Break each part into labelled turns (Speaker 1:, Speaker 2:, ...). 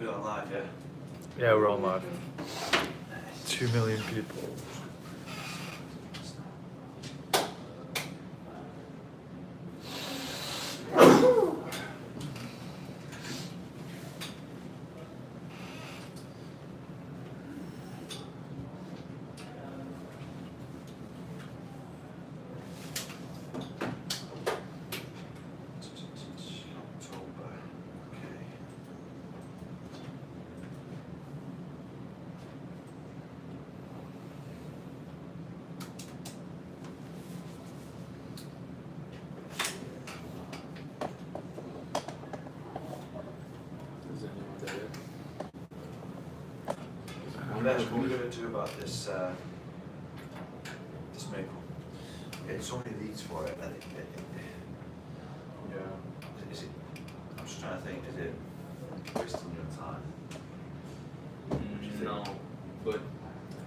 Speaker 1: We're on live, yeah?
Speaker 2: Yeah, we're on live. 2 million people.
Speaker 1: October. Okay.
Speaker 3: Is anyone there yet?
Speaker 1: What are we going to do about this this maple? It's so many leads for it.
Speaker 3: Yeah.
Speaker 1: Is it? I'm just trying to think. Is it wasting your time?
Speaker 3: No, but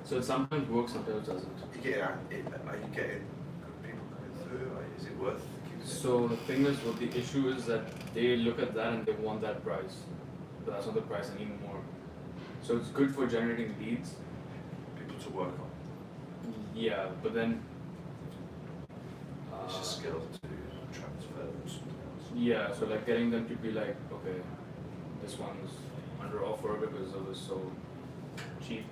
Speaker 3: so it sometimes works, sometimes doesn't.
Speaker 1: Are you getting good people coming through? Or is it worth keeping it?
Speaker 3: So the thing is, what the issue is that they look at that and they want that price, but that's not the price anymore. So it's good for generating leads.
Speaker 1: People to work on.
Speaker 3: Yeah, but then.
Speaker 1: It's a skill to transfer them to something else.
Speaker 3: Yeah, so like getting them to be like, okay, this one's under offer because it was so cheap,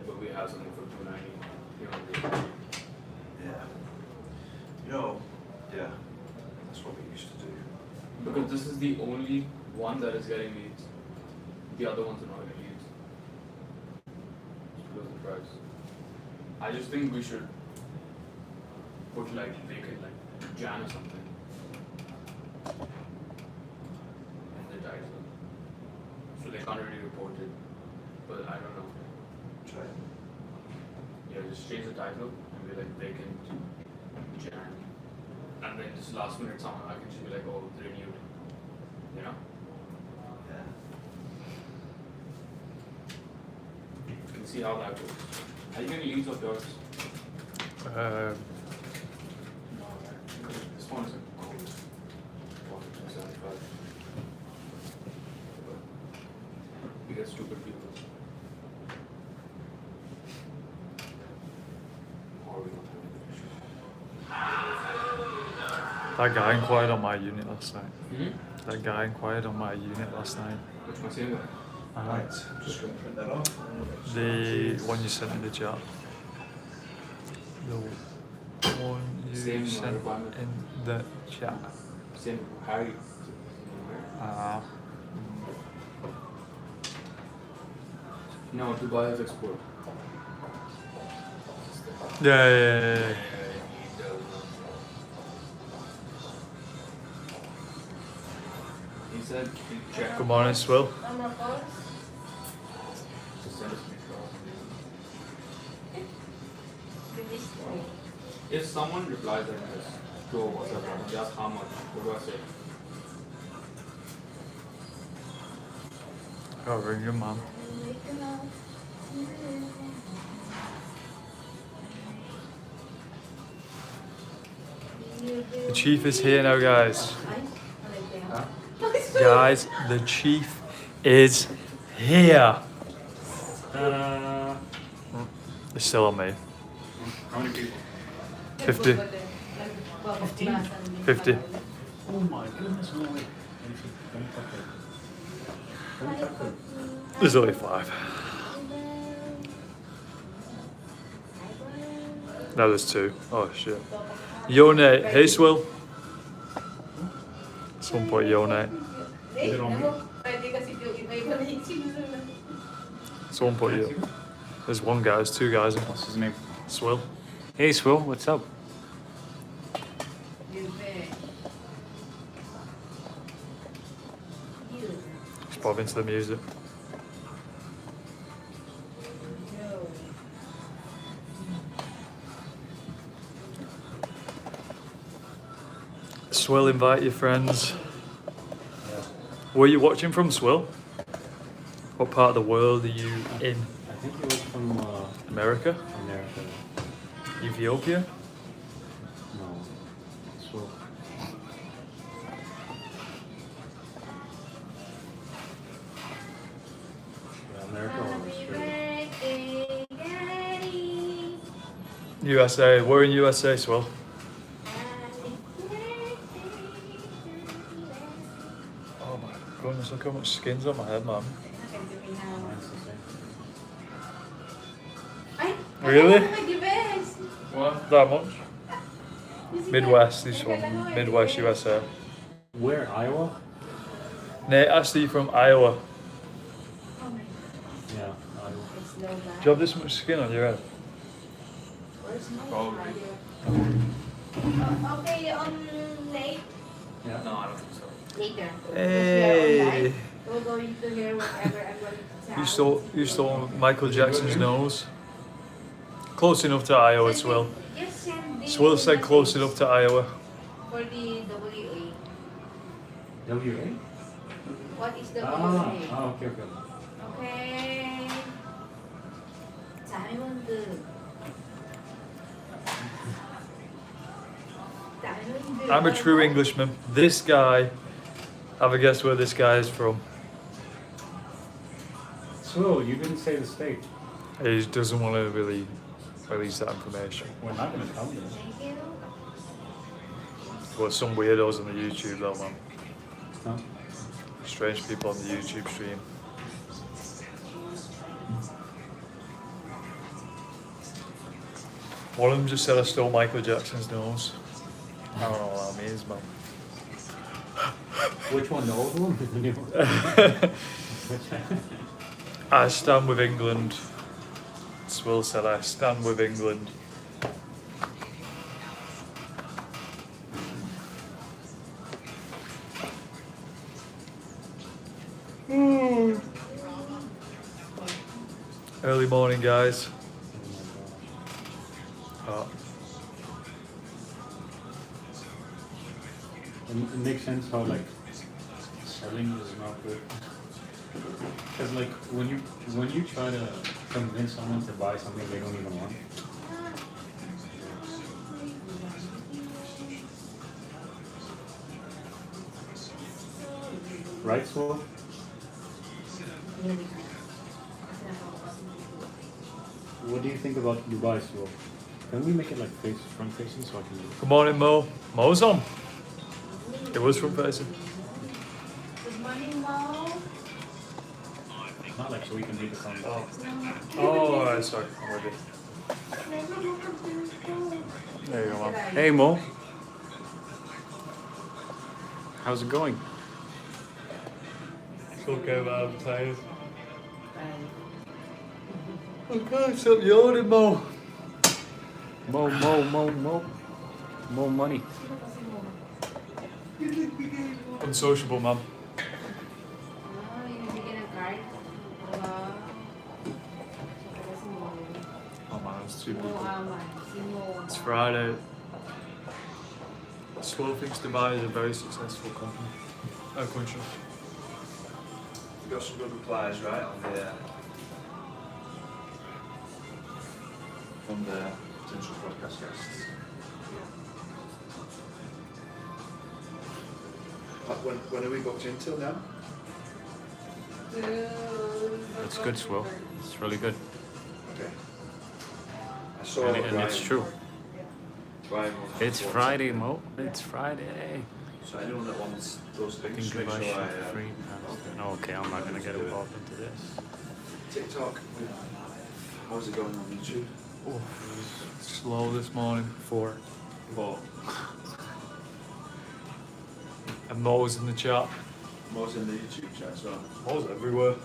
Speaker 3: but we have something for $290. You know,
Speaker 1: Yeah. You know, yeah. That's what we used to do.
Speaker 3: because this is the only one that is getting leads. The other ones are not getting leads. Just because of the price. I just think we should put like vacant like Jan or something in the title. So they can't really report it. But I don't know.
Speaker 1: Try it.
Speaker 3: Yeah, just change the title and be like vacant Jan. And then just last minute someone I can just be like, oh, renewed. You know?
Speaker 1: Yeah.
Speaker 3: You can see how that goes. Are you getting leads of yours?
Speaker 2: Um,
Speaker 3: No, right? This one is a cold. 275. You get stupid people. Or we don't have
Speaker 2: that guy inquired on my unit last night.
Speaker 3: any issue.
Speaker 2: That guy inquired on my unit last night.
Speaker 3: Which one same guy?
Speaker 1: Right. Just going to print that off.
Speaker 2: The one you sent in the chat. The one you
Speaker 3: Same
Speaker 2: sent
Speaker 3: requirement.
Speaker 2: in the chat.
Speaker 3: Same Harry. No, Dubai has export.
Speaker 2: Yeah.
Speaker 3: He said he'd check.
Speaker 2: Good morning, Swill.
Speaker 3: To send us If someone replies like this to a WhatsApp, they ask how much, what do I say?
Speaker 2: Oh, ring him, man. The chief is here now, guys. Guys, the chief is here.
Speaker 3: Ta-da!
Speaker 2: It's still on me.
Speaker 3: How many people?
Speaker 2: 50. 50.
Speaker 4: Oh my goodness, no way. Don't touch it. Don't touch it.
Speaker 2: There's only 5. No, there's 2. Oh shit. Yonate. Hey, Swill. Someone put Yonate.
Speaker 4: Is it on me?
Speaker 2: Someone put you. There's 1 guy. There's 2 guys.
Speaker 4: What's his name?
Speaker 2: Swill.
Speaker 4: Hey, Swill, what's up?
Speaker 2: Just pop into the music. Swill, invite your friends. Where are you watching from, Swill? What part of the world are you in?
Speaker 4: I think he was from
Speaker 2: America?
Speaker 4: America.
Speaker 2: Ethiopia?
Speaker 4: No. Swill.
Speaker 2: USA. We're in USA, Swell. Oh my goodness, look how much skin's on my head, man.
Speaker 4: Mine's the same.
Speaker 2: Really?
Speaker 3: What?
Speaker 2: That much? Midwest, he's from Midwest USA.
Speaker 4: Where, Iowa?
Speaker 2: Nate, actually from Iowa.
Speaker 4: Yeah, Iowa.
Speaker 2: Do you have this much skin on your head?
Speaker 3: Probably.
Speaker 5: Okay, late
Speaker 4: Yeah.
Speaker 3: No, I don't think so.
Speaker 5: later.
Speaker 2: Hey.
Speaker 5: We're going to hear whatever I'm going to say.
Speaker 2: You stole Michael Jackson's nose. Close enough to Iowa, Swell.
Speaker 5: Just send the
Speaker 2: Swell said close
Speaker 5: message
Speaker 2: enough to Iowa.
Speaker 5: for the WA.
Speaker 4: WA?
Speaker 5: What is the
Speaker 4: Ah, okay.
Speaker 5: Okay. Diamond. Diamond.
Speaker 2: I'm a true Englishman. This guy, have a guess where this guy is from.
Speaker 4: So, you didn't say the state.
Speaker 2: He just doesn't want to really release that information.
Speaker 4: We're not going to tell them.
Speaker 5: Thank you.
Speaker 2: Well, some weirdos on the YouTube though, man.
Speaker 4: Huh?
Speaker 2: Strange people on the YouTube stream. One of them just said I stole Michael Jackson's nose. I don't know what that means, man.
Speaker 4: Which one, the old one? The new one? Which-
Speaker 2: I stand with England. Swill said I stand with England. Early morning, guys. Oh,
Speaker 4: It makes sense how like selling is not good. Because like when you try to convince someone to buy something they don't even want, right? So what do you think about Dubai? So can we make it like front facing so I can?
Speaker 2: good morning, Mo. Mo's on. It was from facing.
Speaker 5: Good morning, Mo.
Speaker 4: Not like so we can make a comment.
Speaker 2: Oh, alright, sorry. I'm with you. There you go, man.
Speaker 4: Hey Mo, how's it going?
Speaker 2: It's okay, man. I'm tired. Okay, stop yawning, Mo.
Speaker 4: Mo money.
Speaker 2: Unsociable, man.
Speaker 5: Oh, yung bigyan ng card. Wow. Saka si Mo.
Speaker 2: Oh man, it's too
Speaker 5: Mo
Speaker 2: people.
Speaker 5: Aman. Si Mo.
Speaker 2: It's Friday. Swell thinks Dubai is a very successful country.
Speaker 1: We got some good replies, right, on the from the potential podcast guests. When are we booked in till now?
Speaker 4: It's good, Swill. It's really good.
Speaker 1: Okay. I saw
Speaker 4: And
Speaker 1: Ryan.
Speaker 4: it's true.
Speaker 1: Ryan was
Speaker 4: It's
Speaker 1: on
Speaker 4: Friday, Mo. It's Friday.
Speaker 1: So anyone that wants those
Speaker 4: I
Speaker 1: things,
Speaker 4: think
Speaker 1: make
Speaker 4: I
Speaker 1: sure
Speaker 4: should
Speaker 1: I
Speaker 4: free pass. No, okay, I'm not gonna get involved into this.
Speaker 1: TikTok. How's it going on YouTube?
Speaker 2: Oh, slow this morning. 4.
Speaker 1: Well,
Speaker 2: And Mo's in the chat.
Speaker 1: most in the YouTube chat as well.
Speaker 2: Mo's everywhere.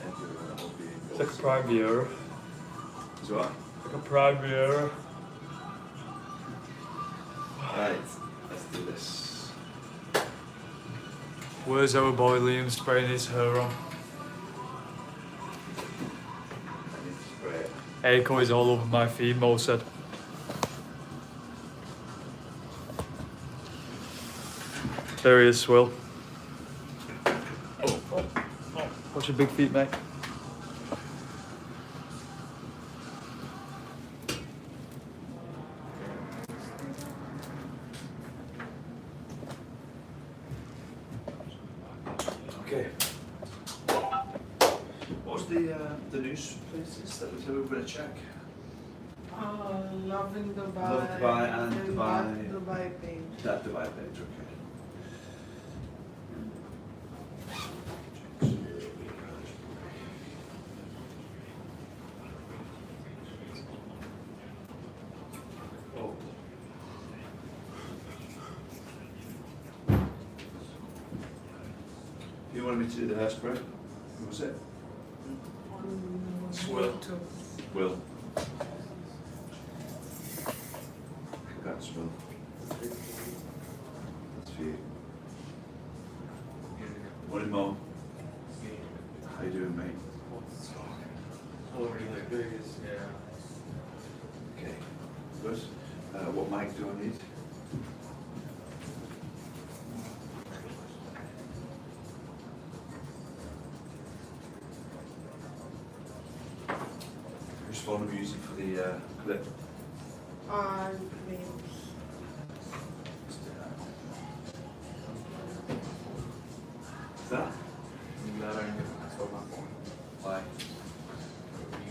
Speaker 1: Everywhere, I hope he
Speaker 2: It's like a
Speaker 1: goes.
Speaker 2: prime viewer.
Speaker 1: As well.
Speaker 2: Like a prime viewer.
Speaker 1: Right, let's do this.
Speaker 2: Where's our boy Liam spraying his hair on?
Speaker 1: I need to spray it.
Speaker 2: Aiko is all over my feed, Mo said. There he is, Swill. Oh. What's your big feet, mate?
Speaker 1: Okay. What was the news places that we said we were going to check?
Speaker 6: Love in Dubai.
Speaker 1: Love Dubai and
Speaker 6: then
Speaker 1: Dubai.
Speaker 6: that Dubai page.
Speaker 1: That Dubai page, okay. Oh. You wanted me to do the hairspray? What was it?
Speaker 6: On
Speaker 1: Swirl.
Speaker 6: YouTube.
Speaker 1: Will. Congrats, Will. That's for you. Morning, Mo. How you doing, mate?
Speaker 3: Yeah.
Speaker 1: Okay. Good. What mic do I need? Which phone are you using for the clip?
Speaker 6: Names.
Speaker 1: Is that? Why?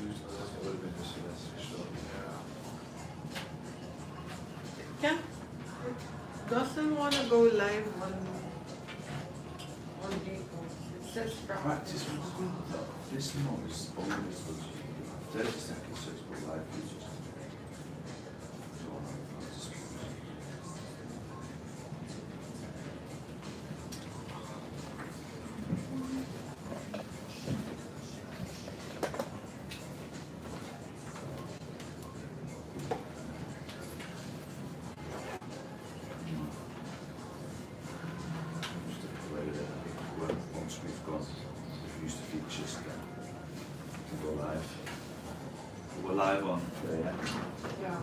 Speaker 3: Used for this.
Speaker 1: It would have been just for this, for sure.
Speaker 6: Can doesn't want to go live on April. It says
Speaker 1: Practice was good. This noise only was 30 seconds, so it's put live users. Once we've gone, we've used the features again. We go live. We're live on there, yeah?
Speaker 6: Yeah.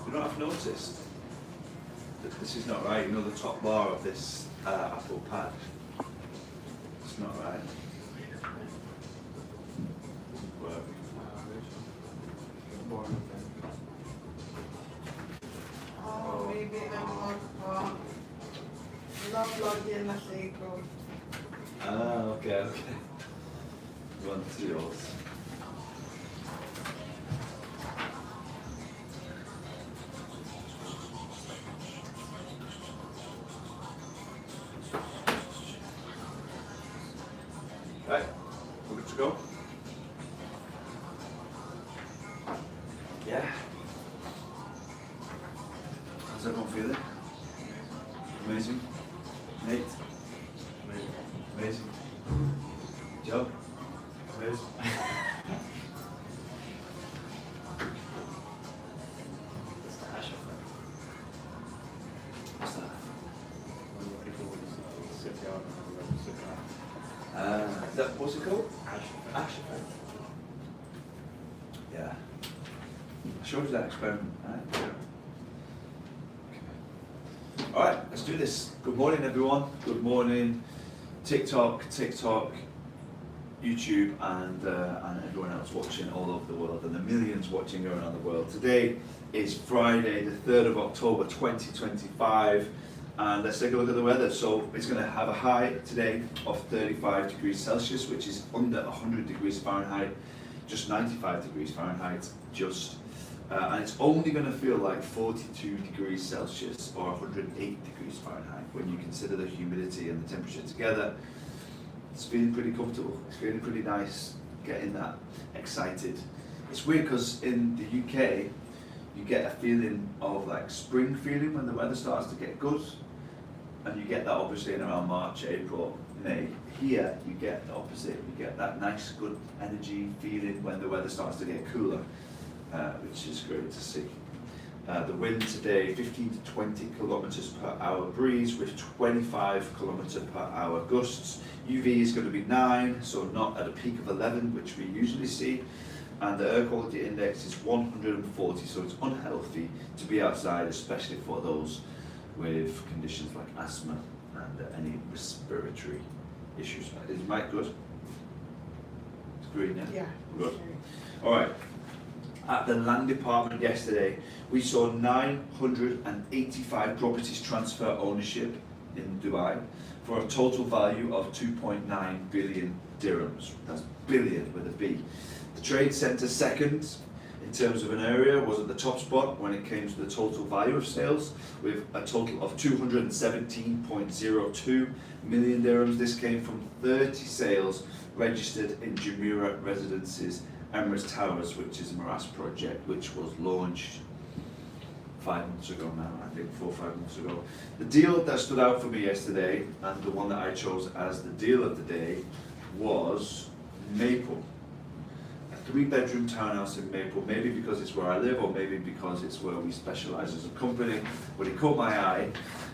Speaker 1: You know what I've noticed? That this is not right. You know the top bar of this Apple Pad? It's not right. Work.
Speaker 6: Oh, maybe I'm not logged in as April.
Speaker 1: Ah, okay. One to yours. Right, we're good to go? Yeah. How's everyone feeling? Amazing. Nate? Amazing. Joe? Amazing. What's that? Is that, what's it called? Ash effect. Yeah. I showed you that experiment, right? Yeah. Okay. All right, let's do this. Good morning, everyone. Good morning, TikTok, YouTube, and everyone else watching all over the world, and the millions watching around the world. Today is Friday, the 3rd of October, 2025. And let's take a look at the weather. So it's going to have a high today of 35 degrees Celsius, which is under 100 degrees Fahrenheit, just 95 degrees Fahrenheit, and it's only going to feel like 42 degrees Celsius or 108 degrees Fahrenheit when you consider the humidity and the temperature together. It's feeling pretty comfortable. It's feeling pretty nice, getting that excited. It's weird because in the UK, you get a feeling of like spring feeling when the weather starts to get good. And you get that obviously in around March, April, May. Here you get the opposite. You get that nice, good energy feeling when the weather starts to get cooler, which is great to see. The wind today, 15 to 20 kilometers per hour breeze with 25 kilometer per hour gusts. UV is going to be 9, so not at a peak of 11, which we usually see. And the air quality index is 140, so it's unhealthy to be outside, especially for those with conditions like asthma and any respiratory issues. Is Mike good? It's green, yeah?
Speaker 6: Yeah.
Speaker 1: Good. All right. At the land department yesterday, we saw 985 properties transfer ownership in Dubai for a total value of $2.9 billion. dirhams. That's billion with a B. The trade centre second in terms of an area was at the top spot when it came to the total value of sales, with a total of 217.02 million dirhams. This came from 30 sales registered in Jumeirah Residences, Emirates Towers, which is a Maras project, which was launched 5 months ago now, I think 4 or 5 months ago. The deal that stood out for me yesterday, and the one that I chose as the deal of the day, was Maple. A 3-bedroom townhouse in Maple, maybe because it's where I live, or maybe because it's where we specialise as a company, but it caught my eye.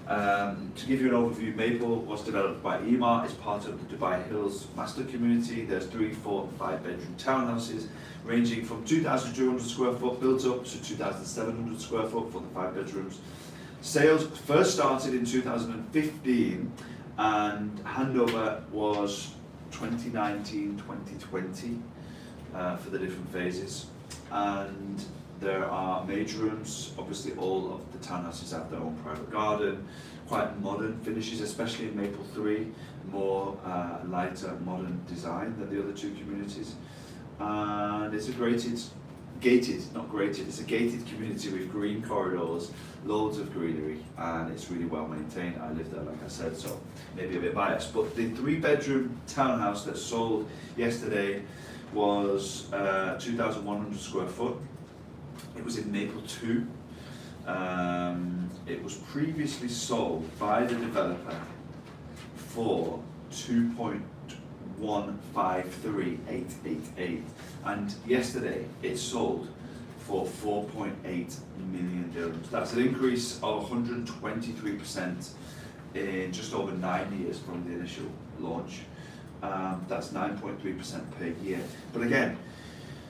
Speaker 1: To give you an overview, Maple was developed by Emaar. It's part of the Dubai Hills Master Community. There's 3, 4 and 5 bedroom townhouses ranging from 2,200 square foot built up to 2,700 square foot for the 5 bedrooms. Sales first started in 2015 and handover was 2019, 2020 for the different phases. And there are major rooms. Obviously all of the townhouses have their own private garden, quite modern finishes, especially in Maple 3, more lighter modern design than the other 2 communities. And it's a it's a gated community with green corridors, loads of greenery, and it's really well maintained. I live there, like I said, so maybe a bit biased. But the 3-bedroom townhouse that sold yesterday was 2,100 square foot. It was in Maple 2. It was previously sold by the developer for 2.153888, and yesterday it sold for 4.8 million dirhams. That's an increase of 123% in just over 9 years from the initial launch. That's 9.3% per year. But again,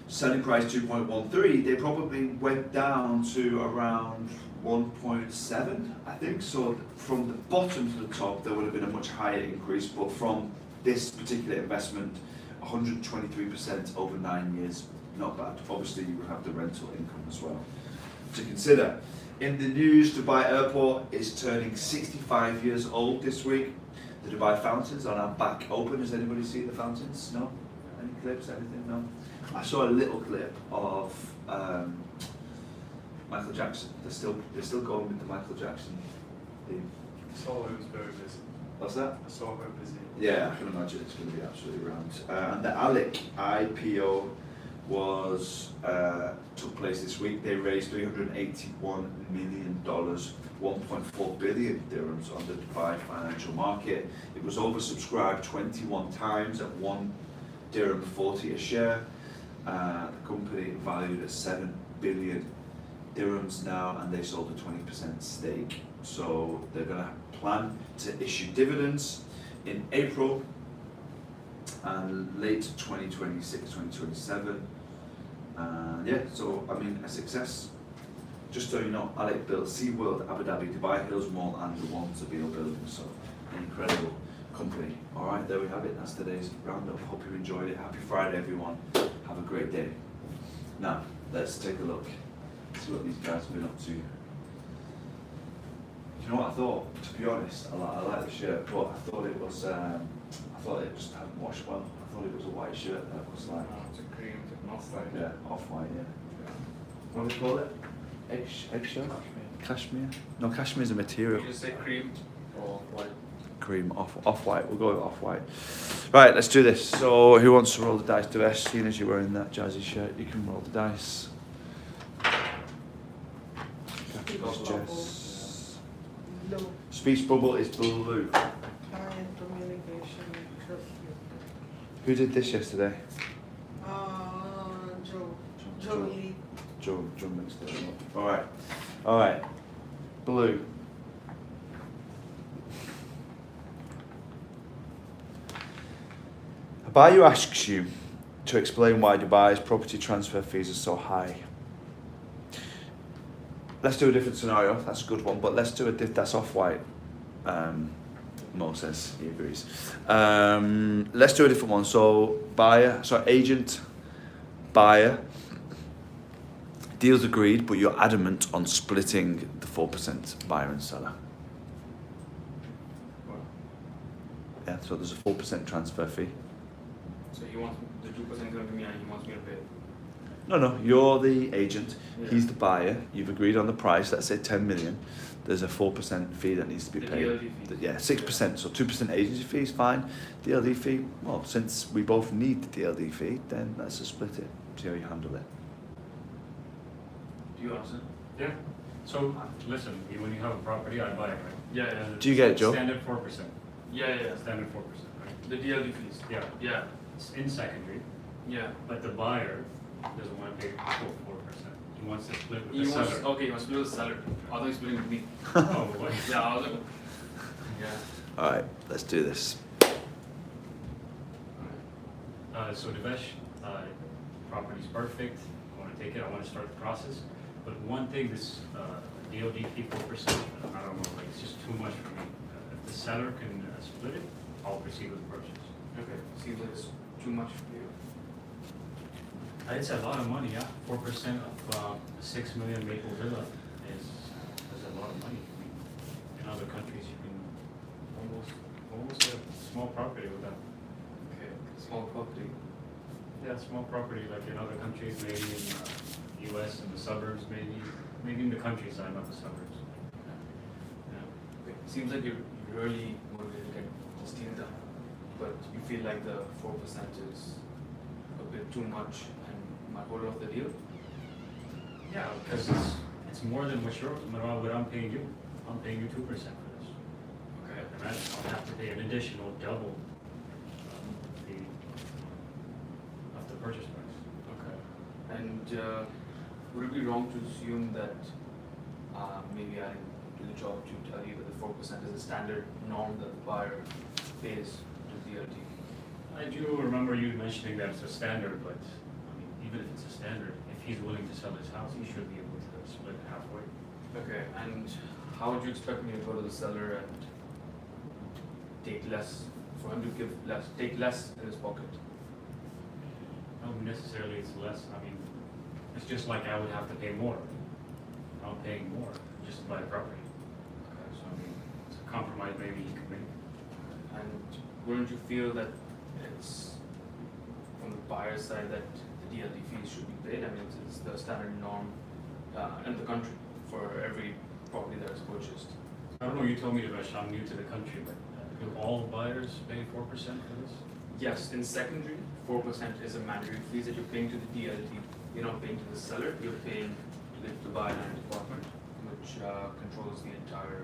Speaker 1: selling price 2.13, they probably went down to around 1.7, I think. So from the bottom to the top, there would have been a much higher increase, but from this particular investment, 123% over 9 years, not bad. Obviously, you would have the rental income as well to consider. In the news, Dubai Airport is turning 65 years old this week. The Dubai fountains are now back open. Has anybody seen the fountains? No? Any clips, anything? No? I saw a little clip of Michael Jackson. They're still going with the Michael Jackson theme.
Speaker 7: I saw it was very busy.
Speaker 1: What's that?
Speaker 7: I saw it very busy.
Speaker 1: Yeah, I can imagine it's going to be absolutely rammed. And the ALIC IPO took place this week. They raised $381 million, 1.4 billion dirhams on the Dubai financial market. It was oversubscribed 21 times at 1 dirham 40 a share. The company valued at 7 billion dirhams now, and they sold a 20% stake. So they're going to plan to issue dividends in April and late 2026, 2027. Yeah, so I mean, a success. Just so you know, Alec built SeaWorld, Abu Dhabi, Dubai Hills Mall, and the One Zabeel building. So an incredible company. All right, there we have it. That's today's roundup. Hope you enjoyed it. Happy Friday, everyone. Have a great day. Now, let's take a look. See what these guys have been up to. Do you know what I thought? To be honest, I like the shirt, but I thought it was. I thought it just hadn't washed well. I thought it was a white shirt that was like.
Speaker 3: It's a cream, not like
Speaker 1: Yeah, off-white. Yeah. What do we call it? Eggshell? Cashmere? No, cashmere is a material.
Speaker 3: You just say cream or white.
Speaker 1: Cream, off-white. We'll go with off-white. Right, let's do this. So, who wants to roll the dice? Devesh, seeing as you're wearing that jazzy shirt, you can roll the dice. Jess.
Speaker 6: Blue.
Speaker 1: Speech bubble is blue.
Speaker 6: Client communication. Trust you.
Speaker 1: Who did this yesterday?
Speaker 6: Joe Lee.
Speaker 1: Joe mixed it up. All right. Blue. Abayu asks you to explain why Dubai's property transfer fees are so high. Let's do a different scenario. That's a good one, but let's do that's off-white. Mo says he agrees. Let's do a different one. So agent, buyer, deals agreed, but you're adamant on splitting the 4% buyer and seller. Yeah, so there's a 4% transfer fee.
Speaker 3: So he wants the 2% going to me and he wants me to pay.
Speaker 1: No, you're the agent,
Speaker 3: Yeah.
Speaker 1: he's the buyer, you've agreed on the price, let's say 10 million, there's a 4% fee that needs to be
Speaker 3: The
Speaker 1: paid.
Speaker 3: DLD fee.
Speaker 1: Yeah, 6%, so 2% agency fee is fine. DLD fee, well, since we both need the DLD fee, then let's just split it, see how you handle it.
Speaker 3: Do you understand?
Speaker 4: Yeah. So listen, when you have a property, I buy it, right?
Speaker 3: Yeah, yeah.
Speaker 4: And
Speaker 1: Do you get it,
Speaker 4: it's
Speaker 1: Joe?
Speaker 4: Standard 4%.
Speaker 3: Yeah.
Speaker 4: Standard 4%, right?
Speaker 3: The DLD fees.
Speaker 4: Yeah.
Speaker 3: Yeah.
Speaker 4: It's in secondary,
Speaker 3: Yeah.
Speaker 4: but the buyer doesn't want to pay full 4%. He wants to split with
Speaker 3: He
Speaker 4: the
Speaker 3: wants,
Speaker 4: seller.
Speaker 3: okay, he wants to split with the seller. I thought he's splitting with me.
Speaker 4: Oh, what?
Speaker 3: Yeah, I was like, yeah.
Speaker 1: Alright, let's do this.
Speaker 4: So Devesh, property's perfect. I want to take it. I want to start the process. But one thing, this DOD fee 4%, I don't know, like it's just too much for me. If the seller can split it, I'll proceed with the purchase.
Speaker 3: Okay. Seems like it's too much for you.
Speaker 4: It's a lot of money, yeah. 4% of 6 million Maple Villa is a lot of money. I mean, in other countries, you can almost get a small property with that.
Speaker 3: Okay. Small property.
Speaker 4: Yeah, small property like in other countries, maybe in US in the suburbs, maybe in the countryside, not the suburbs. Yeah.
Speaker 3: Okay. Seems like you're really motivated to get this deal done, but you feel like the 4% is a bit too much and might hold off the deal.
Speaker 4: Yeah, because it's more than what I'm paying you. I'm paying you 2% for this.
Speaker 3: Okay.
Speaker 4: And I'll have to pay an additional double the of the purchase price.
Speaker 3: Okay. And would it be wrong to assume that maybe I do the job to tell you that the 4% is a standard norm that the buyer pays to DLT?
Speaker 4: I do remember you mentioning that it's a standard, but I mean, even if it's a standard, if he's willing to sell his house, he should be able to split it halfway.
Speaker 3: Okay. And how would you expect me to go to the seller and take less, for him to take less in his pocket?
Speaker 4: Not necessarily it's less. I mean, it's just like I would have to pay more. I'm paying more just to buy the property.
Speaker 3: Okay.
Speaker 4: So I mean, it's a compromise maybe he could make.
Speaker 3: And wouldn't you feel that it's from the buyer's side that the DLD fees should be paid? I mean, it's the standard norm in the country for every property that is purchased.
Speaker 4: I don't know, you told me, Devesh, I'm new to the country, but do all buyers pay 4% for this?
Speaker 3: Yes, in secondary, 4% is a mandatory fee that you're paying to the DLT. You're not paying to the seller, you're paying to the buyer land department, which controls the entire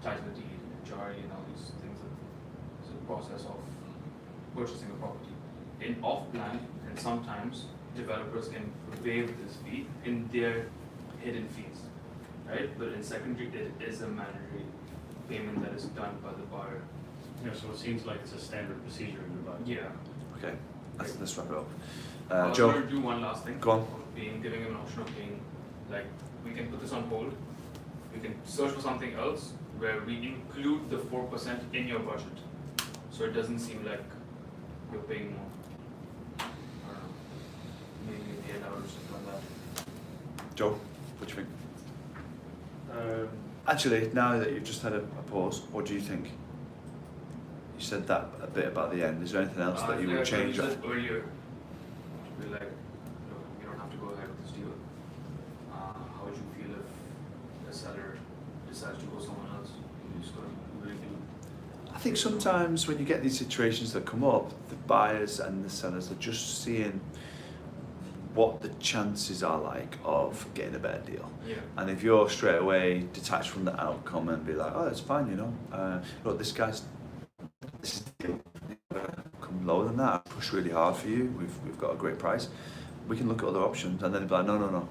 Speaker 3: title deed, majority, and all these things. It's a process of purchasing a property. In off-plan, and sometimes developers can waive this fee in their hidden fees, right? But in secondary, it is a mandatory payment that is done by the buyer.
Speaker 4: Yeah, so it seems like it's a standard procedure in Dubai.
Speaker 3: Yeah.
Speaker 1: Okay, let's wrap it up.
Speaker 3: I was
Speaker 1: Joe,
Speaker 3: going to do one last thing.
Speaker 1: go on.
Speaker 3: Of giving him an option of being, like, we can put this on hold. We can search for something else where we include the 4% in your budget, so it doesn't seem like you're paying more. I don't know. Maybe in the end I would just done that.
Speaker 1: Joe, what do you think?
Speaker 7: Um,
Speaker 1: Actually, now that you've just had a pause, what do you think? You said that a bit about the end. Is there anything else that you would change?
Speaker 3: You said earlier, to be like, no, you don't have to go ahead with this deal. How would you feel if the seller decides to go somewhere else? You just going to really do.
Speaker 1: I think sometimes when you get these situations that come up, the buyers and the sellers are just seeing what the chances are like of getting a better deal.
Speaker 3: Yeah.
Speaker 1: And if you're straight away detached from the outcome and be like, oh, it's fine, you know, look, this is the deal. Come lower than that, push really hard for you, we've got a great price, we can look at other options, and then they'd be like, no.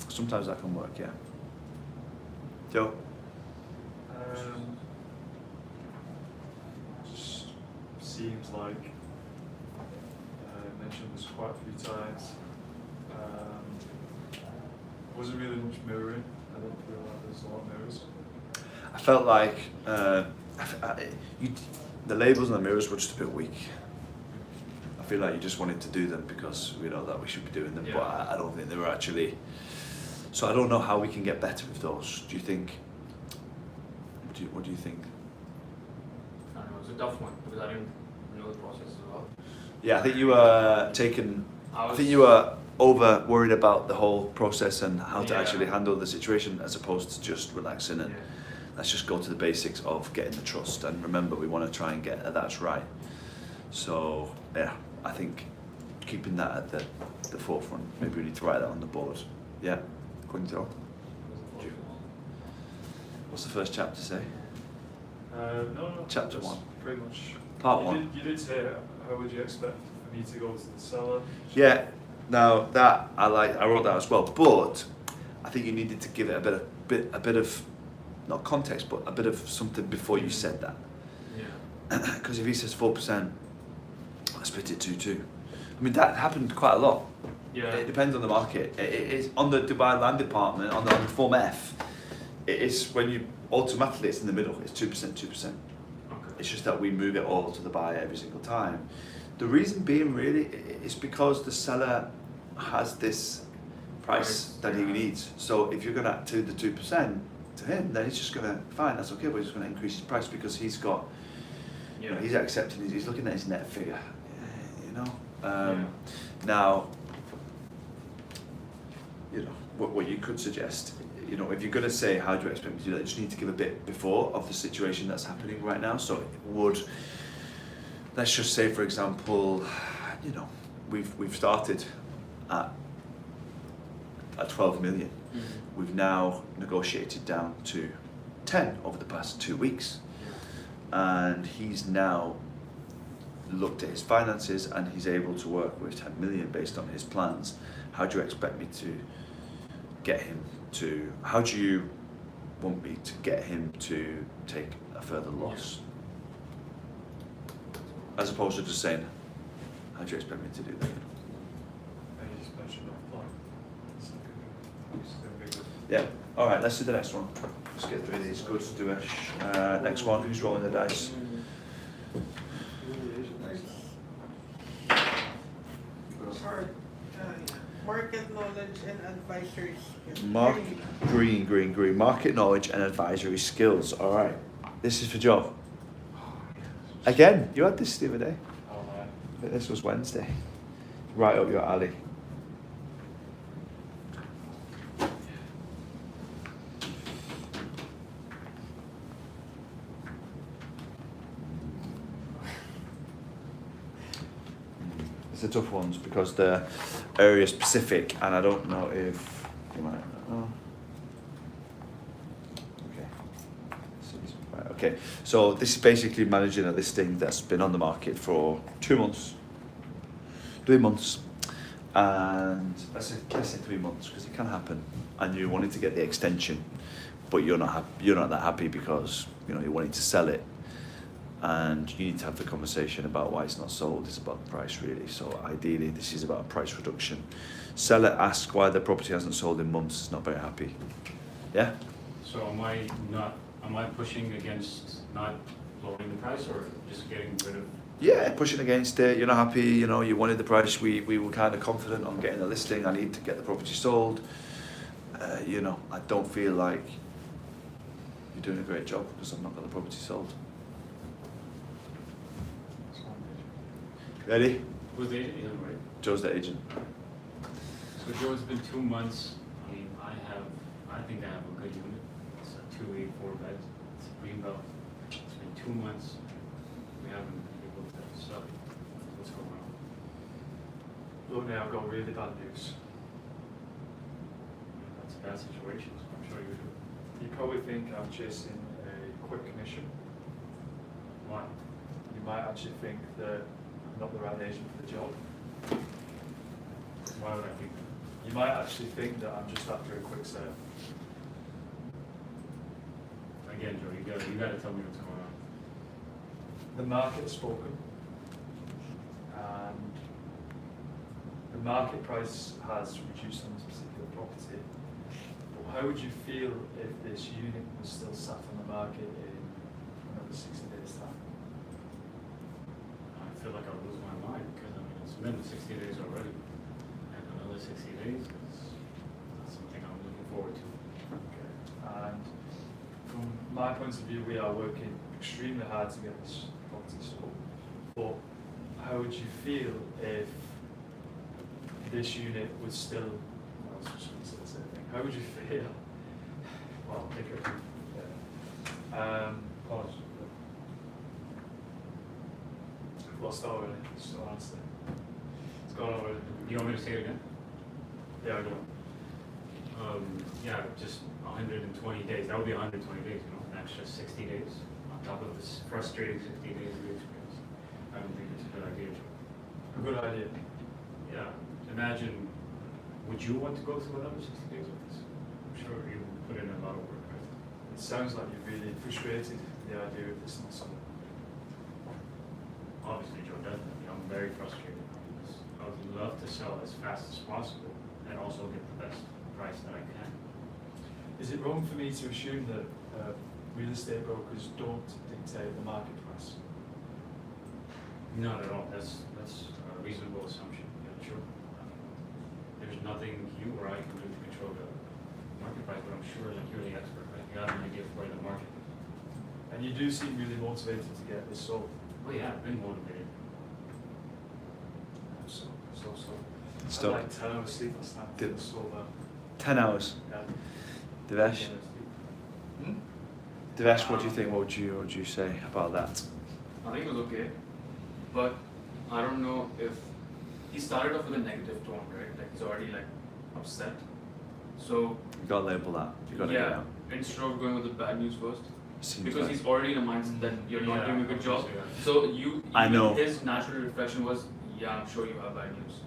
Speaker 1: Sometimes that can work, yeah. Joe?
Speaker 7: just seems like I mentioned this quite a few times. Wasn't really much mirroring. I don't feel like there's a lot of mirrors.
Speaker 1: I felt like the labels and the mirrors were just a bit weak. I feel like you just wanted to do them because we know that we should be doing them,
Speaker 3: Yeah.
Speaker 1: but I don't think they were actually. So I don't know how we can get better with those. Do you think? What do you think?
Speaker 3: I don't know, it's a tough one because I didn't know the process as well.
Speaker 1: Yeah, I think you were taken. I
Speaker 3: was-
Speaker 1: think you were over worried about the whole process and how to
Speaker 3: Yeah.
Speaker 1: actually handle the situation, as opposed to just relaxing and
Speaker 3: Yeah.
Speaker 1: let's just go to the basics of getting the trust. And remember, we want to try and get that's right. So yeah, I think keeping that at the forefront. Maybe we need to write that on the board. Yeah, Quinto. What's the first chapter say?
Speaker 7: No.
Speaker 1: Chapter
Speaker 7: that's
Speaker 1: one.
Speaker 7: Pretty much.
Speaker 1: Part
Speaker 7: you
Speaker 1: one.
Speaker 7: You did say, how would you expect for me to go to the cellar?
Speaker 1: Yeah. Now that I wrote that as well, but I think you needed to give it a bit of not context, but a bit of something before you said that.
Speaker 3: Yeah.
Speaker 1: Because if he says 4%, I split it 2-2. I mean that happened quite a lot.
Speaker 3: Yeah.
Speaker 1: It depends on the market. It is on the Dubai Land Department on the Form F. It is when you automatically it's in the middle. It's 2%, 2%.
Speaker 3: Okay.
Speaker 1: It's just that we move it all to the buyer every single time. The reason being really is because the seller has this price that he needs. So if you're gonna do the 2% to him, then he's just gonna fine. That's okay. But he's gonna increase his price because he's got. You know, he's accepting. He's looking at his net figure. You know. Now. You know what you could suggest. You know, if you're going to say how do you expect me to do that, you just need to give a bit before of the situation that's happening right now. So it would, let's just say for example, you know, we've started at 12 million.
Speaker 3: Mm-hmm.
Speaker 1: We've now negotiated down to 10 over the past 2 weeks, and he's now looked at his finances and he's able to work with 10 million based on his plans. How do you expect me to get him to, how do you want me to get him to take a further loss? As opposed to just saying, how do you expect me to do that?
Speaker 7: And you just mentioned off plan. It's like a big.
Speaker 1: Yeah, alright, let's do the next one. Let's get through these. Good to do it. Next one, who's rolling the dice?
Speaker 6: Or, market knowledge and advisory skills.
Speaker 1: Green. Market knowledge and advisory skills. Alright, this is for Joe. Again, you had this the other day.
Speaker 7: Oh man.
Speaker 1: I think this was Wednesday. Right up your alley. It's the tough ones because they're area specific, and I don't know if you might know. Right, okay, so this is basically managing a listing that's been on the market for 2 months, 3 months, and let's say 3 months because it can happen, and you wanted to get the extension, but you're not that happy because you know you're wanting to sell it, and you need to have the conversation about why it's not sold. It's about the price really. So ideally, this is about a price reduction. Seller asks why the property hasn't sold in months. Is not very happy. Yeah.
Speaker 4: So am I pushing against not lowering the price or just getting rid of?
Speaker 1: Yeah, pushing against it. You're not happy. You know, you wanted the price. We were kind of confident on getting the listing. I need to get the property sold. You know, I don't feel like you're doing a great job because I've not got the property sold. Ready?
Speaker 4: Who's the agent? Yeah, right.
Speaker 1: Joe's the agent.
Speaker 4: So Joe, it's been 2 months. I mean, I think I have a good unit. It's a 284 bed. It's a greenbelt. It's been 2 months. We haven't been able to sell it. What's going on?
Speaker 7: Look now, I've got really bad news.
Speaker 4: That's a bad situation, so I'm sure you do.
Speaker 7: You probably think I'm chasing a quick commission.
Speaker 4: Why?
Speaker 7: You might actually think that I'm not the right agent for the job.
Speaker 4: Why would I think that?
Speaker 7: You might actually think that I'm just after a quick sale.
Speaker 4: Again, Joe, you gotta tell me what's going on.
Speaker 7: The market has spoken, and the market price has reduced on this particular property. But how would you feel if this unit was still sat on the market in another 60 days' time?
Speaker 4: I feel like I'll lose my mind because I mean it's been 60 days already, and another 60 days is something I'm looking forward to.
Speaker 7: Okay. And from my point of view, we are working extremely hard to get this property sold. but how would you feel if this unit was still, I was just going to say the same thing. How would you feel? Well, take your time. Pause. I've lost already. Just don't answer. It's gone already.
Speaker 4: You want me to say it again?
Speaker 7: Yeah, I go.
Speaker 4: Yeah, just 120 days. That would be 120 days, you know, an extra 60 days on top of this frustrating 60 days of experience. I don't think it's a good idea, Joe.
Speaker 7: A good idea.
Speaker 4: Yeah, imagine, would you want to go through another 60 days of this? I'm sure you put in a lot of work, right?
Speaker 7: It sounds like you're really frustrated with the idea of this not something.
Speaker 4: Obviously, Joe, definitely. I'm very frustrated because I would love to sell as fast as possible and also get the best price that I can.
Speaker 7: Is it wrong for me to assume that real estate brokers don't dictate the market price?
Speaker 4: Not at all. That's a reasonable assumption. Yeah, sure. There's nothing you or I can do to control the market price, but I'm sure that you're the expert, right? You have an idea for the market.
Speaker 7: And you do seem really motivated to get this sold.
Speaker 4: Well, yeah, I've been motivated.
Speaker 7: So.
Speaker 1: Stop.
Speaker 7: I like 10 hours sleep last night.
Speaker 1: Did-
Speaker 7: So bad.
Speaker 1: 10 hours.
Speaker 7: Yeah.
Speaker 1: Devesh?
Speaker 7: Hmm?
Speaker 1: Devesh, what do you think? What would you say about that?
Speaker 3: I think it was okay, but I don't know if he started off with a negative tone, right? Like he's already like upset. So
Speaker 1: You gotta label that. You gotta get
Speaker 3: yeah,
Speaker 1: out.
Speaker 3: instead of going with the bad news first,
Speaker 1: Seems
Speaker 3: because
Speaker 1: like-
Speaker 3: he's already in a mindset that you're not
Speaker 4: Yeah,
Speaker 3: doing a good job.
Speaker 4: obviously, yeah.
Speaker 3: So you,
Speaker 1: I
Speaker 3: even
Speaker 1: know.
Speaker 3: his natural reflection was, yeah, I'm sure you have bad news.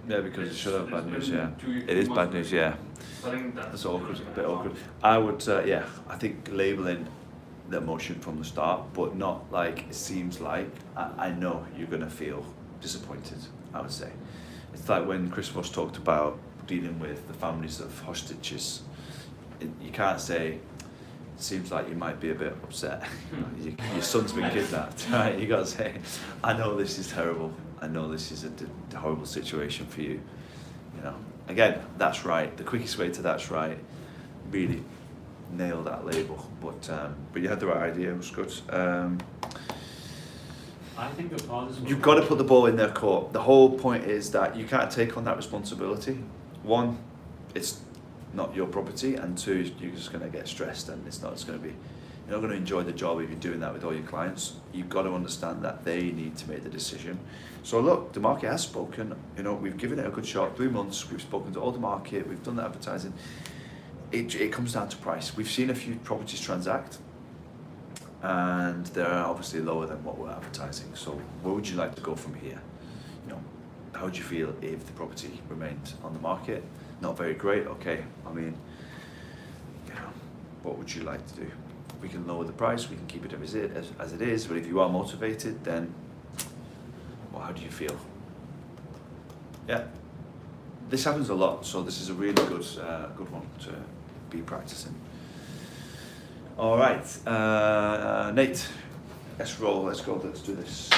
Speaker 1: Yeah, because it should have bad
Speaker 3: It's
Speaker 1: news,
Speaker 3: been
Speaker 1: yeah.
Speaker 3: 2
Speaker 1: It is
Speaker 3: months
Speaker 1: bad news, yeah.
Speaker 3: So I think
Speaker 1: That's awkward, a bit awkward. I would, yeah, I think labelling the emotion from the start, but not like it seems like. I know you're gonna feel disappointed, I would say. It's like when Chris Voss talked about dealing with the families of hostages. You can't say, it seems like you might be a bit upset. Your son's been kidnapped, right? You gotta say, I know this is terrible. I know this is a horrible situation for you. You know, again, that's right. The quickest way to that's right, really nail that label. But you had the right idea. It was good.
Speaker 4: I think the pauses were...
Speaker 1: You've got to put the ball in their court. The whole point is that you can't take on that responsibility. One, it's not your property, and two, you're just going to get stressed, and it's not. It's going to be. You're not going to enjoy the job if you're doing that with all your clients. You've got to understand that they need to make the decision. So look, the market has spoken. You know, we've given it a good shot. 3 months. We've spoken to all the market. We've done the advertising. It comes down to price. We've seen a few properties transact, and they're obviously lower than what we're advertising. So where would you like to go from here? You know, how would you feel if the property remained on the market? Not very great. Okay. I mean, you know, what would you like to do? We can lower the price, we can keep it as it is, but if you are motivated, then, well, how do you feel? Yeah, this happens a lot, so this is a really good one to be practicing. All right, Nate, let's roll, let's go, let's do this.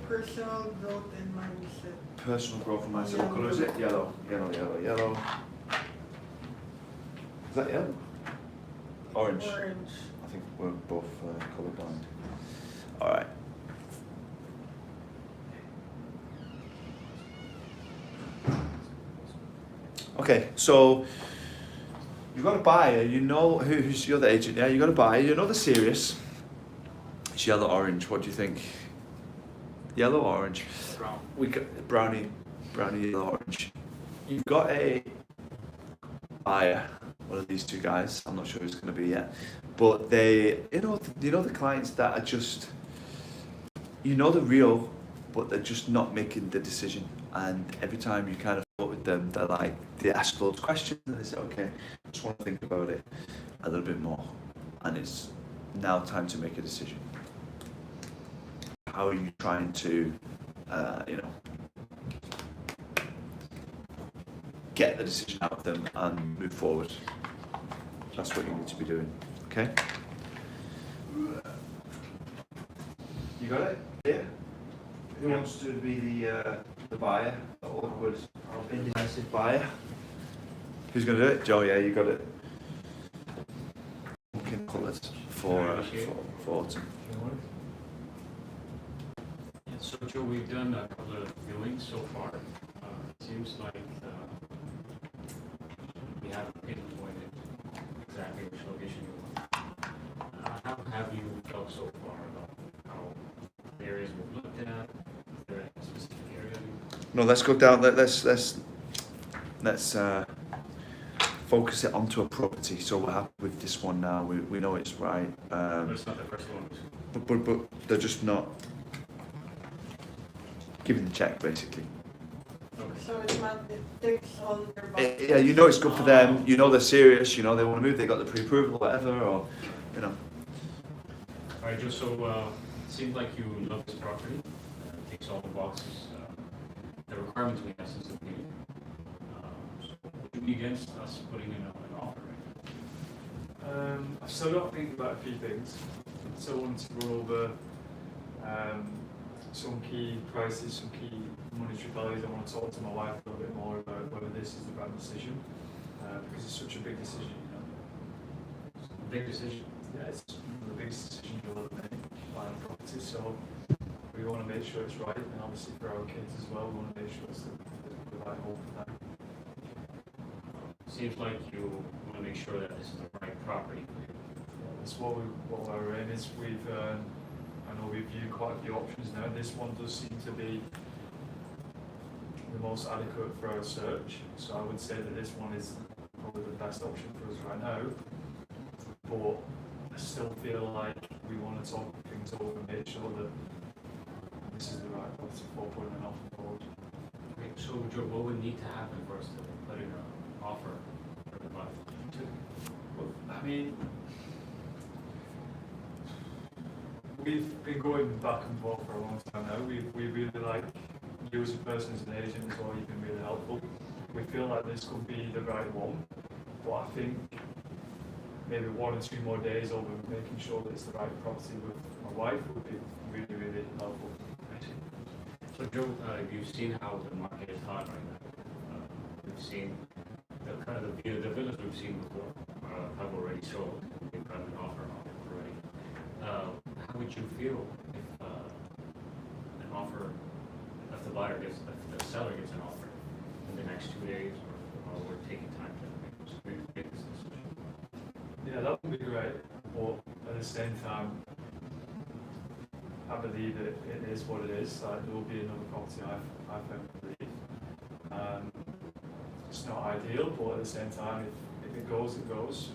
Speaker 6: Personal growth and mindset.
Speaker 1: Personal growth and mindset, what colour is it? Yellow, yellow, yellow, yellow. Is that yellow? Orange.
Speaker 6: Orange.
Speaker 1: I think we're both colourblind. All right. Okay, so you've got a buyer. You know who's you're the agent. Yeah, you got a buyer. You know they're serious. It's yellow, orange. What do you think? Yellow, orange.
Speaker 3: Brown.
Speaker 1: We got brownie, yellow, orange. You've got a buyer. One of these two guys. I'm not sure who it's going to be yet, but they, you know the clients that are just, you know, they're real, but they're just not making the decision. And every time you kind of talk with them, they ask loads of questions, and they say, okay, I just want to think about it a little bit more, and it's now time to make a decision. How are you trying to, get the decision out of them and move forward? That's what you need to be doing. Okay? You got it? Yeah. Who wants to be the buyer? The awkward, indecisive buyer? Who's going to do it? Joe, yeah, you got it. Pumpkin colours for autumn.
Speaker 4: So Joe, we've done a couple of viewings so far. It seems like we haven't pinpointed exactly which location you want. How have you felt so far about how the areas we've looked at? Is there a specific area?
Speaker 1: No, let's go down. Let's focus it onto a property. So we're happy with this one now. We know it's right.
Speaker 4: But it's not the first one.
Speaker 1: But they're just not giving the check, basically.
Speaker 6: So it ticks all their boxes.
Speaker 1: Yeah, you know it's good for them. You know they're serious. You know they want to move. They got the pre-approval, whatever, or you know.
Speaker 4: All right, Joe, so it seems like you love this property. Ticks all the boxes. The requirements we have since the beginning. So would you be against us putting in an offer right now?
Speaker 7: I've still got to think about a few things. Still want to go over some key prices, some key monetary values. I want to talk to my wife a little bit more about whether this is the right decision, because it's such a big decision, you know.
Speaker 4: Big decision.
Speaker 7: Yeah, it's one of the biggest decisions you'll ever make, buying a property, so we want to make sure it's right, and obviously for our kids as well, we want to make sure it's the right home for them.
Speaker 4: Seems like you want to make sure that this is the right property for you.
Speaker 7: That's what our aim is. I know we've viewed quite a few options now. This one does seem to be the most adequate for our search. So I would say that this one is probably the best option for us right now. But I still feel like we want to talk things over and make sure that this is the right place for putting an offer forward.
Speaker 4: Okay, so Joe, what would need to happen for us to put in an offer for the buyer?
Speaker 7: Well, I mean, we've been going back and forth for a long time now. We really like you as a person, as an agent as well. You've been really helpful. We feel like this could be the right one, but I think maybe 1 or 2 more days over making sure that it's the right property with my wife would be really, really helpful.
Speaker 4: So Joe, you've seen how the market is hot right now. We've seen the kind of the villas we've seen before have already sold. We've got an offer on it already. How would you feel if an offer, if the buyer gets, if the seller gets an offer in the next 2 days, or we're taking time to make this decision?
Speaker 7: Yeah, that would be great, but at the same time, I believe that it is what it is. Like, there will be another property I believe. It's not ideal, but at the same time, if it goes, it goes.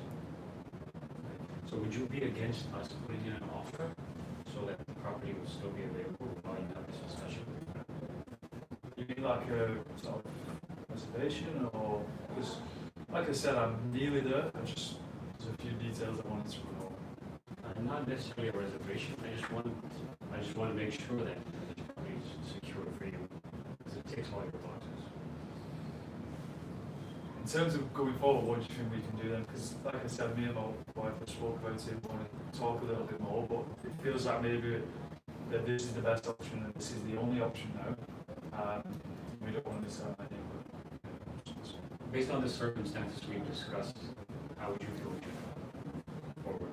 Speaker 4: So would you be against us putting in an offer so that the property would still be available while you have this discussion?
Speaker 7: You mean like a sort of reservation, or because, like I said, I'm nearly there. There's a few details I wanted to know.
Speaker 4: Not necessarily a reservation. I just want to make sure that this property is secure for you, because it ticks all your boxes.
Speaker 7: In terms of going forward, what do you think we can do then? Because, like I said, me and my wife have spoke about it. We want to talk a little bit more, but it feels like maybe that this is the best option and this is the only option now. We don't want to miss out on any other options.
Speaker 4: Based on the circumstances we've discussed, how would you feel forward?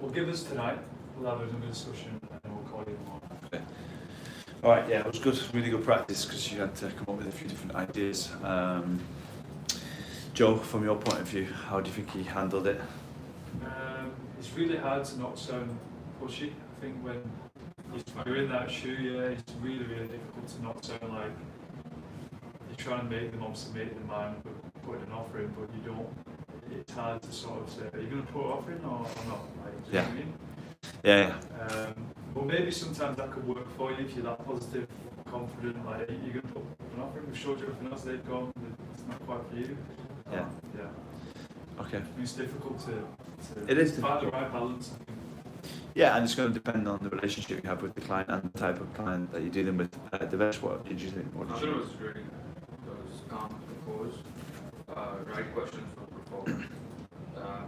Speaker 7: Well, give us tonight. We'll have another discussion and then we'll call you tomorrow.
Speaker 1: All right, yeah, it was good, really good practice because you had to come up with a few different ideas. Joe, from your point of view, how do you think he handled it?
Speaker 7: It's really hard to not sound pushy. I think when you're in that shoe, yeah, it's really, really difficult to not sound like you're trying to make them obviously make their mind, but putting an offer in, but you don't. It's hard to sort of say, are you going to put an offer in or not? Like, do you know what I mean?
Speaker 1: Yeah.
Speaker 7: Well, maybe sometimes that could work for you if you're that positive, confident, like you're going to put an offer in. We've showed you everything else they've gone, it's not quite for you.
Speaker 1: Yeah.
Speaker 7: Yeah.
Speaker 1: Okay.
Speaker 7: It's difficult to
Speaker 1: It is
Speaker 7: find the
Speaker 1: difficult.
Speaker 7: right balance, I think.
Speaker 1: Yeah, and it's going to depend on the relationship you have with the client and the type of client that you're dealing with. Devesh, what did you think?
Speaker 3: I thought it was really, it was calm, composed, right questions were proposed.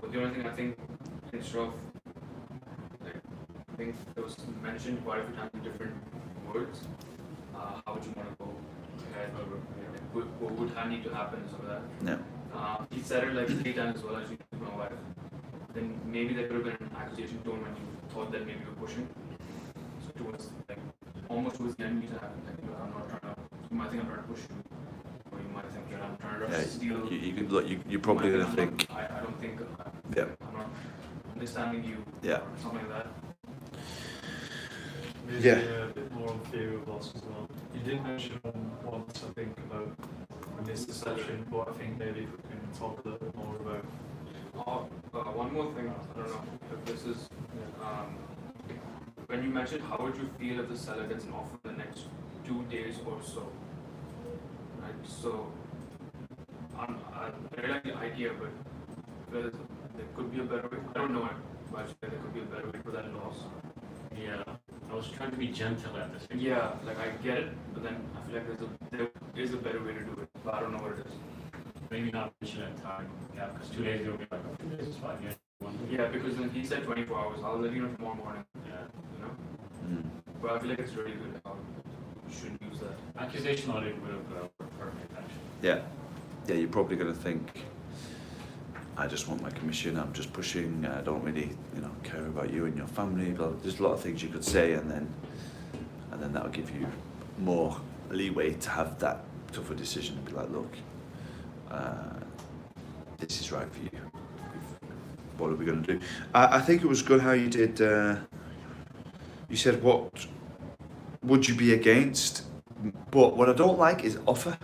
Speaker 3: But the only thing I think, instead of, like, I think it was mentioned quite a few times in different words. How would you want to go ahead? What would need to happen and some of that.
Speaker 1: Yeah.
Speaker 3: He said it like 3 times as well as you to my wife. Then maybe there could have been an accusation tone when you thought that maybe you were pushing. So towards like almost towards the end you have like, look, I'm not trying to. You might think I'm trying to push you, or you might think that I'm trying to rush this deal.
Speaker 1: You could look. You're probably
Speaker 3: You
Speaker 1: going
Speaker 3: might
Speaker 1: to
Speaker 3: think
Speaker 1: think.
Speaker 3: I don't think
Speaker 1: Yeah.
Speaker 3: I'm not understanding you.
Speaker 1: Yeah.
Speaker 3: Or something like that.
Speaker 7: Maybe
Speaker 1: Yeah.
Speaker 7: a bit more on fear of loss as well. You did mention once, I think, about misperception, but I think maybe if we can talk a little bit more about.
Speaker 3: One more thing, I don't know if this is, when you mentioned how would you feel if the seller gets an offer in the next 2 days or so, right? So, I really like the idea, but there could be a better way. I don't know it, but I feel like there could be a better way for that loss.
Speaker 4: Yeah, I was trying to be gentle at this.
Speaker 3: Yeah, like I get it, but then I feel like there is a better way to do it, but I don't know what it is.
Speaker 4: Maybe not mention at time. Yeah, because 2 days they'll be like, oh, 2 days is fine. Yeah, 1 week.
Speaker 3: Yeah, because then he said 24 hours. I'll let you know tomorrow morning.
Speaker 4: Yeah.
Speaker 3: You know,
Speaker 1: Mm.
Speaker 3: but I feel like it's really good. You shouldn't use that.
Speaker 4: Accusation on it would have worked perfect actually.
Speaker 1: Yeah. Yeah. You're probably going to think, I just want my commission. I'm just pushing. I don't really, care about you and your family. But there's a lot of things you could say, and then that'll give you more leeway to have that tougher decision and be like, look, this is right for you. What are we going to do? I think it was good how you did. You said, what would you be against? But what I don't like is offer.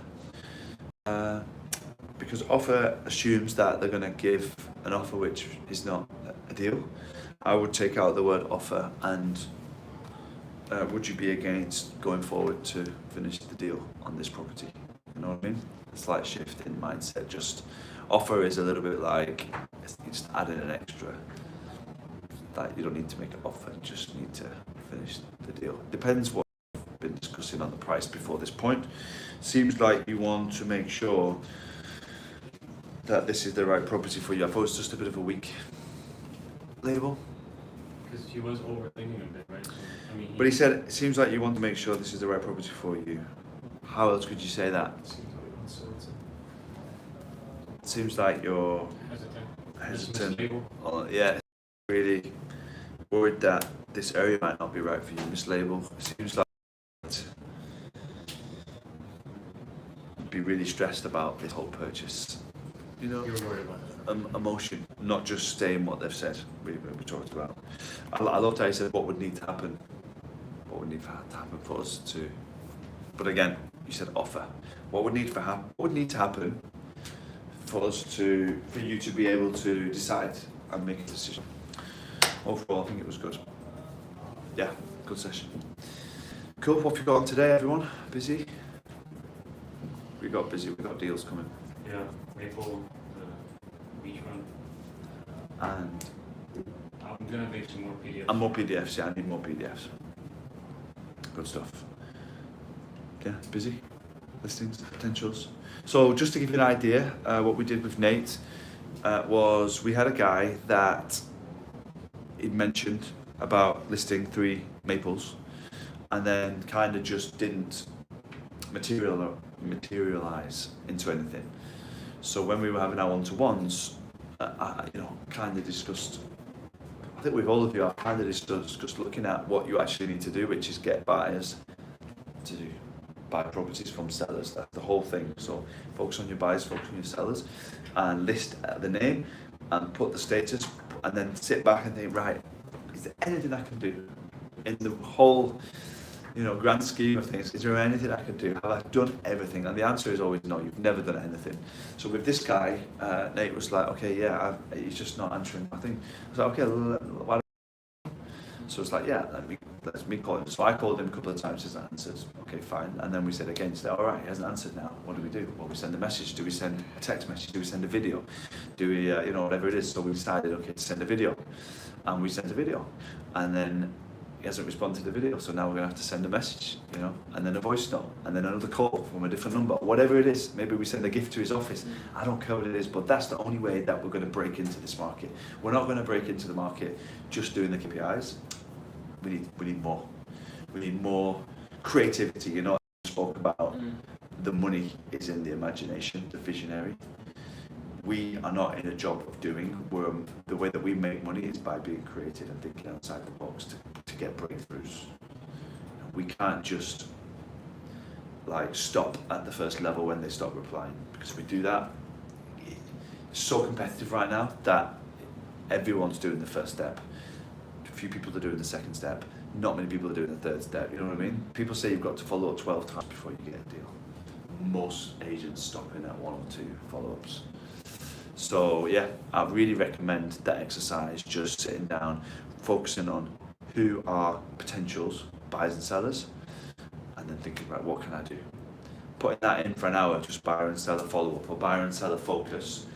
Speaker 1: Because offer assumes that they're going to give an offer which is not a deal. I would take out the word offer and would you be against going forward to finish the deal on this property? You know what I mean? A slight shift in mindset. Just offer is a little bit like you just add in an extra. Like you don't need to make an offer, you just need to finish the deal. Depends what we've been discussing on the price before this point. Seems like you want to make sure that this is the right property for you. I thought it was just a bit of a weak label.
Speaker 4: Because he was overthinking a bit, right? So, I mean,
Speaker 1: But he said, it seems like you want to make sure this is the right property for you. How else could you say that?
Speaker 7: Seems like uncertain.
Speaker 1: It seems like you're
Speaker 4: hesitant.
Speaker 1: hesitant. Yeah, really worried that this area might not be right for you. Mislabel. It seems like you'd be really stressed about this whole purchase. You know,
Speaker 4: You were worried about that.
Speaker 1: emotion, not just saying what they've said. We talked about. I loved how he said what would need to happen. What would need to happen for us to. But again, you said offer. What would need to happen for you to be able to decide and make a decision? Overall, I think it was good. Yeah, good session. Cool. What have you got on today, everyone? Busy? We got busy. We got deals coming.
Speaker 4: Yeah, Maple, the beach run.
Speaker 1: And
Speaker 4: I'm gonna make some more PDFs.
Speaker 1: And more PDFs, yeah, I need more PDFs. Good stuff. Yeah, busy. Listings, potentials. So just to give you an idea, what we did with Nate was we had a guy that he'd mentioned about listing 3 maples and then kind of just didn't materialize into anything. So when we were having our one-to-ones, kind of discussed, I think with all of you, I've kind of discussed looking at what you actually need to do, which is get buyers to buy properties from sellers. That's the whole thing. So focus on your buyers, focus on your sellers, and list the name and put the status, and then sit back and think, right, is there anything I can do in the whole, grand scheme of things? Is there anything I can do? Have I done everything? And the answer is always no, you've never done anything. So with this guy, Nate was like, okay, yeah, he's just not answering my thing. I was like, okay, why don't. So it's like, yeah, let me call him. So I called him a couple of times, he hasn't answered. Okay, fine. And then we said again, all right, he hasn't answered now. What do we do? Well, we send a message. Do we send a text message? Do we send a video? Do we, whatever it is. So we decided, okay, to send a video. And we sent a video. And then he hasn't responded to the video. So now we're going to have to send a message, and then a voice note, and then another call from a different number. Whatever it is, maybe we send a gift to his office. I don't care what it is, but that's the only way that we're going to break into this market. We're not going to break into the market just doing the KPIs. We need more. We need more creativity. I spoke about the money is in the imagination, the visionary. We are not in a job of doing. The way that we make money is by being creative and thinking outside the box to get breakthroughs. we can't just like stop at the first level when they stop replying, because if we do that, it's so competitive right now that everyone's doing the first step. A few people are doing the second step. Not many people are doing the third step. You know what I mean? People say you've got to follow up 12 times before you get a deal. Most agents stop in at 1 or 2 follow-ups. So yeah, I really recommend that exercise, just sitting down, focusing on who are potentials, buyers and sellers, and then thinking, right, what can I do? Putting that in for an hour, just buyer and seller follow-up or buyer and seller focus.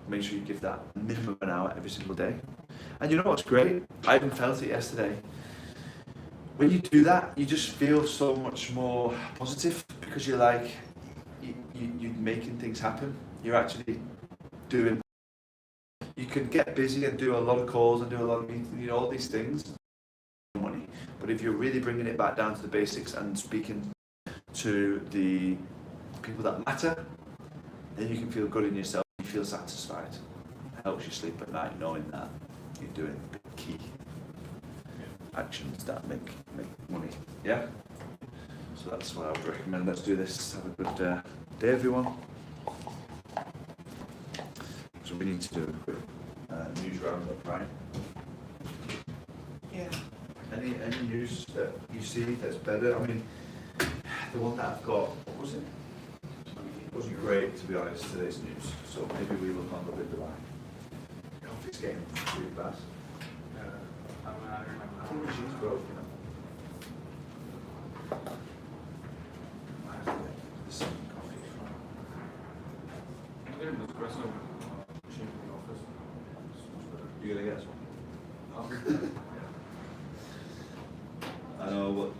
Speaker 1: Make sure you give that a minimum of an hour every single day. And you know what's great? I even felt it yesterday. When you do that, you just feel so much more positive, because you're like, you're making things happen. You're actually doing. You can get busy and do a lot of calls and do a lot of meetings, you know, all these things. Money, but if you're really bringing it back down to the basics and speaking to the people that matter, then you can feel good in yourself. You feel satisfied. It helps you sleep at night knowing that you're doing key actions that make money. Yeah. So that's what I would recommend. Let's do this. Have a good day, everyone. So we need to do a quick news roundup, right?
Speaker 6: Yeah.
Speaker 1: Any news that you see that's better? I mean, the one that I've got, what was it? It wasn't great, to be honest, today's news. So maybe we look on the bit Dubai. Coffee's getting really bad. I think the machine's broken. I have to get some coffee from.
Speaker 3: I'm getting an espresso machine in the office.
Speaker 1: You're gonna get us one? I know, but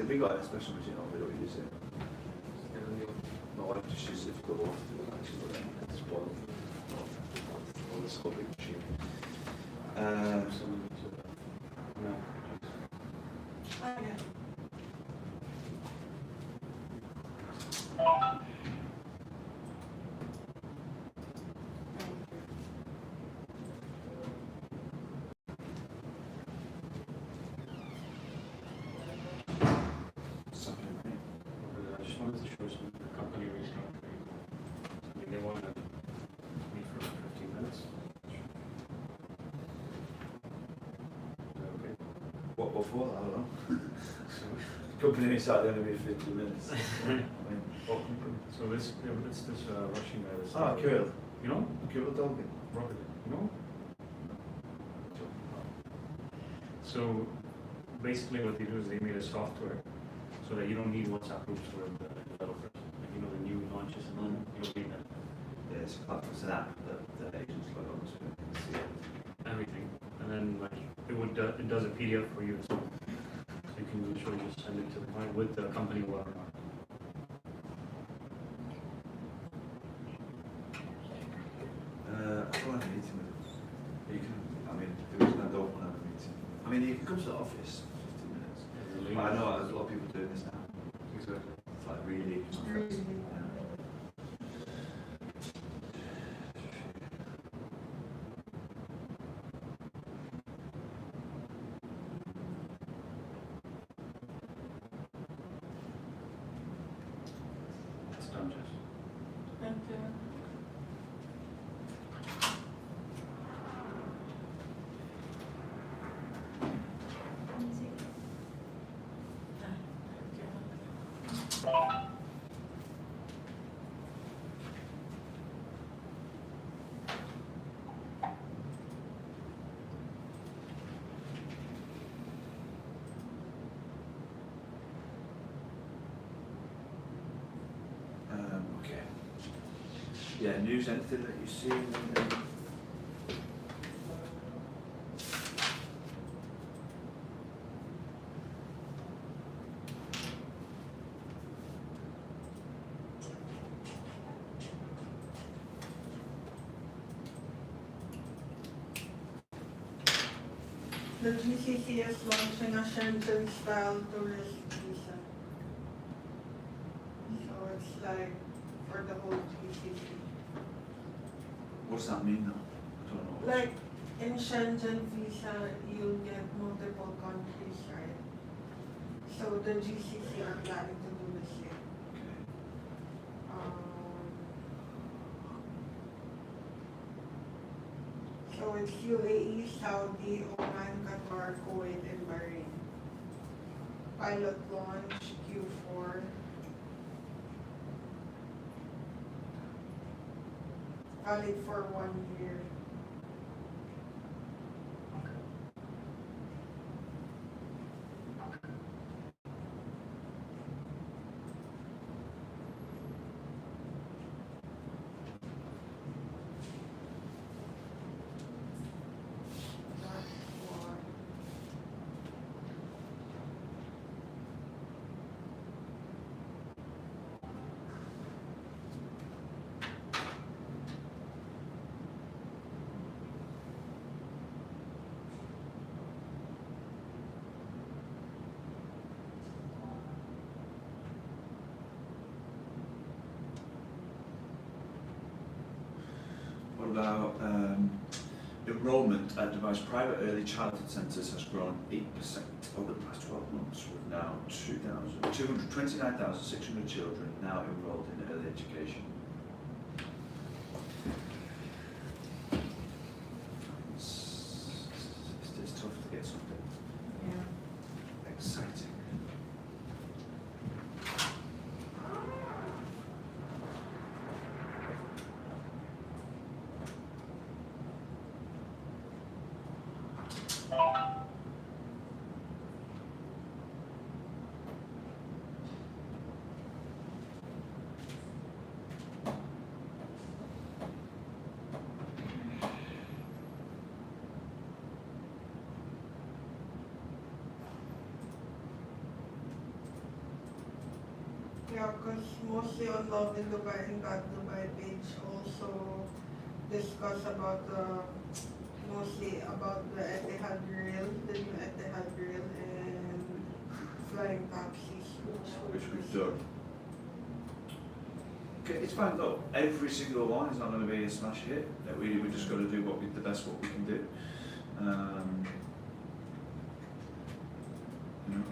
Speaker 1: if we got a special machine on, we don't use it. My wife just uses it for the water to go actually, but then it's spoiled. Oh, this whole big machine.
Speaker 3: No.
Speaker 6: Ah, yeah.
Speaker 1: Something, right?
Speaker 4: I just wanted to show some of the company restructuring. I mean, they want to meet for 15 minutes. Is that okay?
Speaker 1: What before that? I don't know.
Speaker 4: So,
Speaker 1: Company inside only be 15 minutes. I mean, what company?
Speaker 4: so this, it's this Russian guy. This
Speaker 1: Ah, Kirill.
Speaker 4: You know?
Speaker 1: Kirill Dolgin.
Speaker 4: Robert, you know? So basically what they do is they made a software so that you don't need WhatsApp groups for the developers. Like, you know, the new launches and all, you don't need that.
Speaker 1: Yeah, it's a platform, it's an app that the agents log on to and see it.
Speaker 4: Everything. And then like it does a PDF for you as well. So you can literally just send it to the client with the company watermark.
Speaker 1: I don't have a meeting with him. You can, I mean, the reason I don't want to have a meeting. I mean, you can come to the office 15 minutes. But I know there's a lot of people doing this now.
Speaker 3: Exactly.
Speaker 1: It's like really.
Speaker 6: Really?
Speaker 1: Yeah.
Speaker 4: It's done, Jess.
Speaker 6: Thank you.
Speaker 1: Okay. Yeah, news, anything that you see?
Speaker 6: The GCC is launching a Shenzhen-style tourist visa. So it's like for the whole GCC.
Speaker 1: What's that mean though? I don't know.
Speaker 6: Like in Shenzhen visa, you'll get multiple countries, right? So the GCC are planning to do this year.
Speaker 1: Okay.
Speaker 6: So it's UAE, Saudi, Oman, Qatar, Kuwait, and Bahrain. Pilot launch Q4. Valid for 1 year. That's one.
Speaker 1: What about enrolment at Dubai's private early childhood centres has grown 8% over the past 12 months, with now 229,600 children now enrolled in early education. It's tough to get something
Speaker 6: Yeah.
Speaker 1: exciting.
Speaker 6: Yeah, because mostly on Love in Dubai and Got Dubai page also discuss about mostly about the Etihad Rail, the new Etihad Rail and flying taxis,
Speaker 1: Which we've done. Okay, it's fine though. Every single one is not going to be a smash hit. We just got to do the best what we can do. You know,